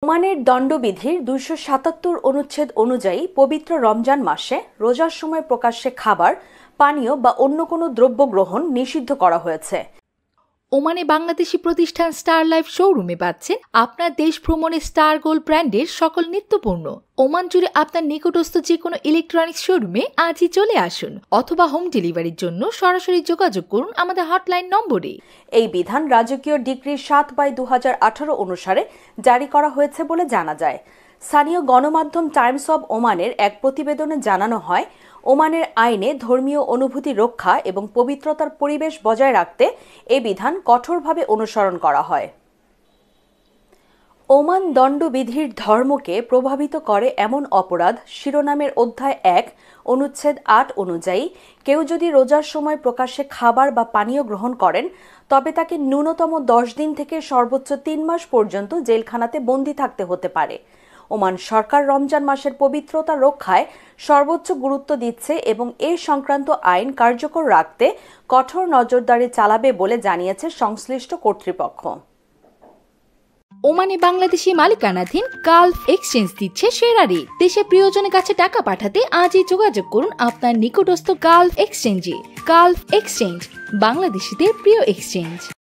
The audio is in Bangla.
ওমানের দণ্ডবিধির ২৭৭ অনুচ্ছেদ অনুযায়ী পবিত্র রমজান মাসে রোজার সময় প্রকাশ্যে খাবার, পানীয় বা অন্য কোনো দ্রব্য গ্রহণ নিষিদ্ধ করা হয়েছে। ওমানে বাংলাদেশি প্রতিষ্ঠান স্টার লাইফ শোরুমে পাচ্ছেন আপনার দেশ ভ্রমণে স্টার গোল্ড ব্র্যান্ডের সকল নিত্যপণ্য। ওমান জুড়ে আপনার নিকটস্থ যে কোনো ইলেকট্রনিক্স শোরুমে আজই চলে আসুন অথবা হোম ডেলিভারির জন্য সরাসরি যোগাযোগ করুন আমাদের হটলাইন নম্বরে। এই বিধান রাজকীয় ডিক্রি ৭/২০১৮ অনুসারে জারি করা হয়েছে বলে জানা যায়। স্থানীয় গণমাধ্যম টাইমস অব ওমানের এক প্রতিবেদনে জানানো হয়, ওমানের আইনে ধর্মীয় অনুভূতি রক্ষা এবং পবিত্রতার পরিবেশ বজায় রাখতে এই বিধান কঠোরভাবে অনুসরণ করা হয়। ওমান দণ্ডবিধির ধর্মকে প্রভাবিত করে এমন অপরাধ শিরোনামের অধ্যায় ১ অনুচ্ছেদ ৮ অনুযায়ী কেউ যদি রোজার সময় প্রকাশ্যে খাবার বা পানীয় গ্রহণ করেন তবে তাকে ন্যূনতম ১০ দিন থেকে সর্বোচ্চ ৩ মাস পর্যন্ত জেলখানাতে বন্দী থাকতে হতে পারে। ওমান সরকার রমজান মাসের পবিত্রতা রক্ষায় সর্বোচ্চ গুরুত্ব দিচ্ছে এবং এ সংক্রান্ত আইন কার্যকর রাখতে কঠোর নজরদারি চালাবে বলে জানিয়েছে সংশ্লিষ্ট কর্তৃপক্ষ। ওমানে বাংলাদেশি মালিকানাধীন গালফ এক্সচেঞ্জ দিচ্ছে সেরা রেট। দেশে প্রিয়জনের কাছে টাকা পাঠাতে আজই যোগাযোগ করুন আপনার নিকটস্থ গালফ এক্সচেঞ্জে। গালফ এক্সচেঞ্জ, বাংলাদেশিদের প্রিয় এক্সচেঞ্জ।